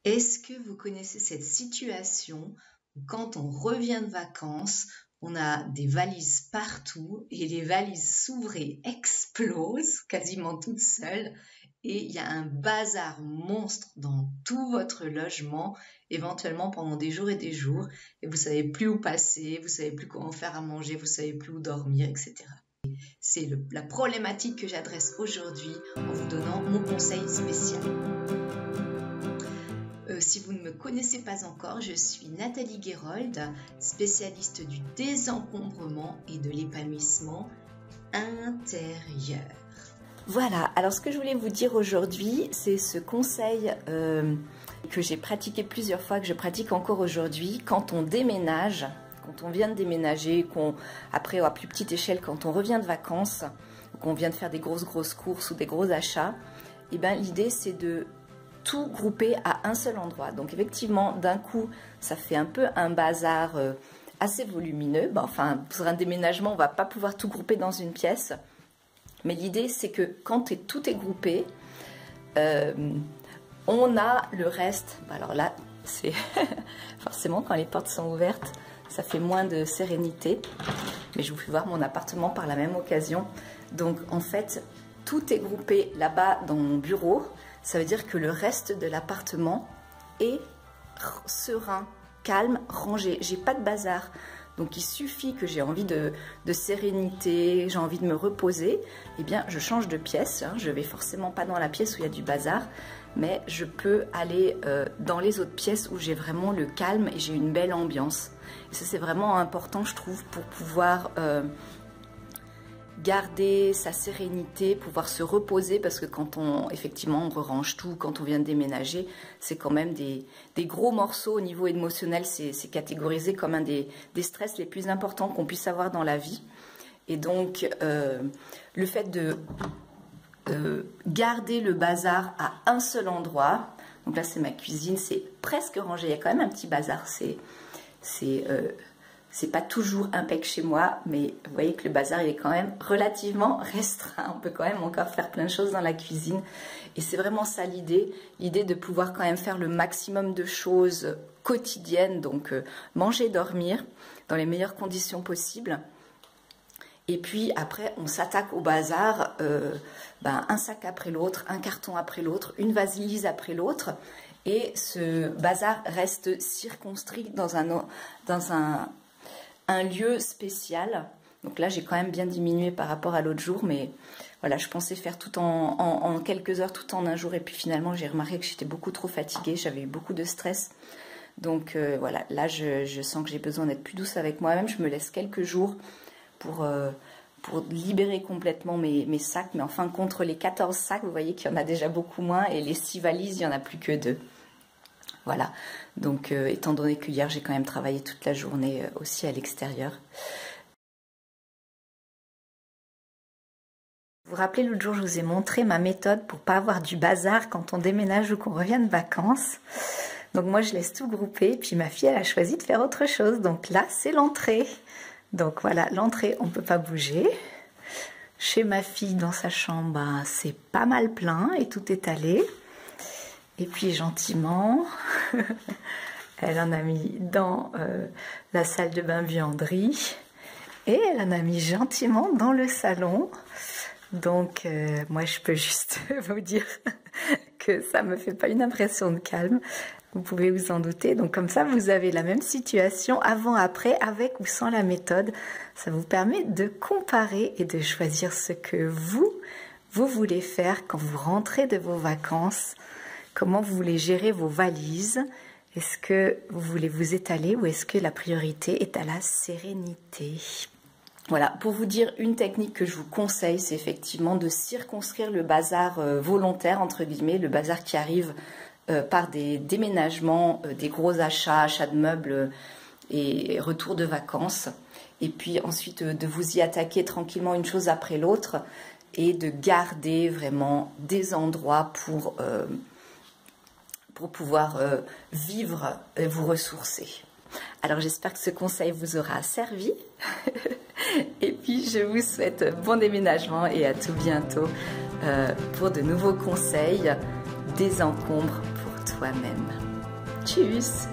Est-ce que vous connaissez cette situation où quand on revient de vacances, on a des valises partout et les valises s'ouvrent et explosent quasiment toutes seules et il y a un bazar monstre dans tout votre logement, éventuellement pendant des jours et des jours, et vous savez plus où passer, vous savez plus comment faire à manger, vous savez plus où dormir, etc. C'est la problématique que j'adresse aujourd'hui en vous donnant mon conseil spécial. Si vous ne me connaissez pas encore, je suis Nathalie Guérold, spécialiste du désencombrement et de l'épanouissement intérieur. Voilà, alors ce que je voulais vous dire aujourd'hui, c'est ce conseil que j'ai pratiqué plusieurs fois, que je pratique encore aujourd'hui, quand on déménage, quand on vient de déménager, après à plus petite échelle, quand on revient de vacances, qu'on vient de faire des grosses courses ou des gros achats, et bien l'idée c'est de tout grouper à un seul endroit. Donc effectivement, d'un coup, ça fait un peu un bazar assez volumineux. Bon, enfin, pour un déménagement, on ne va pas pouvoir tout grouper dans une pièce. Mais l'idée, c'est que quand tout est groupé, on a le reste. Alors là, c'est forcément quand les portes sont ouvertes, ça fait moins de sérénité. Mais je vous fais voir mon appartement par la même occasion. Donc en fait, tout est groupé là-bas dans mon bureau. Ça veut dire que le reste de l'appartement est serein, calme, rangé. J'ai pas de bazar. Donc il suffit que j'ai envie de sérénité, j'ai envie de me reposer, eh bien je change de pièce. Je vais forcément pas dans la pièce où il y a du bazar, mais je peux aller dans les autres pièces où j'ai vraiment le calme et j'ai une belle ambiance. Et ça c'est vraiment important, je trouve, pour pouvoir garder sa sérénité, pouvoir se reposer, parce que quand effectivement on rerange tout, quand on vient de déménager, c'est quand même des gros morceaux au niveau émotionnel, c'est catégorisé comme un des stress les plus importants qu'on puisse avoir dans la vie. Et donc le fait de garder le bazar à un seul endroit, donc là c'est ma cuisine, c'est presque rangé, il y a quand même un petit bazar, c'est pas toujours impec chez moi, mais vous voyez que le bazar il est quand même relativement restreint. On peut quand même encore faire plein de choses dans la cuisine. Et c'est vraiment ça l'idée de pouvoir quand même faire le maximum de choses quotidiennes, donc manger, dormir dans les meilleures conditions possibles. Et puis après, on s'attaque au bazar, un sac après l'autre, un carton après l'autre, une valise après l'autre. Et ce bazar reste circonscrit dans un lieu spécial. Donc là j'ai quand même bien diminué par rapport à l'autre jour, mais voilà, je pensais faire tout en quelques heures, tout en un jour, et puis finalement j'ai remarqué que j'étais beaucoup trop fatiguée, j'avais eu beaucoup de stress. Donc voilà, là je sens que j'ai besoin d'être plus douce avec moi-même. Je me laisse quelques jours pour libérer complètement mes sacs, mais enfin contre les 14 sacs, vous voyez qu'il y en a déjà beaucoup moins, et les 6 valises, il n'y en a plus que 2. Voilà, donc étant donné que hier j'ai quand même travaillé toute la journée aussi à l'extérieur. Vous vous rappelez, l'autre jour je vous ai montré ma méthode pour pas avoir du bazar quand on déménage ou qu'on revient de vacances. Donc moi je laisse tout grouper, puis ma fille elle a choisi de faire autre chose. Donc là c'est l'entrée. Donc voilà, l'entrée on peut pas bouger. Chez ma fille dans sa chambre, c'est pas mal plein et tout est allé. Et puis gentiment, elle en a mis dans la salle de bain-buanderie et elle en a mis gentiment dans le salon. Donc moi je peux juste vous dire que ça me fait pas une impression de calme. Vous pouvez vous en douter. Donc comme ça vous avez la même situation avant-après, avec ou sans la méthode. Ça vous permet de comparer et de choisir ce que vous voulez faire quand vous rentrez de vos vacances. Comment vous voulez gérer vos valises? Est-ce que vous voulez vous étaler ou est-ce que la priorité est à la sérénité? Voilà, pour vous dire une technique que je vous conseille, c'est effectivement de circonscrire le bazar volontaire, entre guillemets, le bazar qui arrive par des déménagements, des gros achats de meubles et retour de vacances. Et puis ensuite de vous y attaquer tranquillement une chose après l'autre et de garder vraiment des endroits pour pouvoir vivre et vous ressourcer. Alors j'espère que ce conseil vous aura servi. Et puis je vous souhaite bon déménagement et à tout bientôt pour de nouveaux conseils. Désencombre pour toi-même. Tschüss.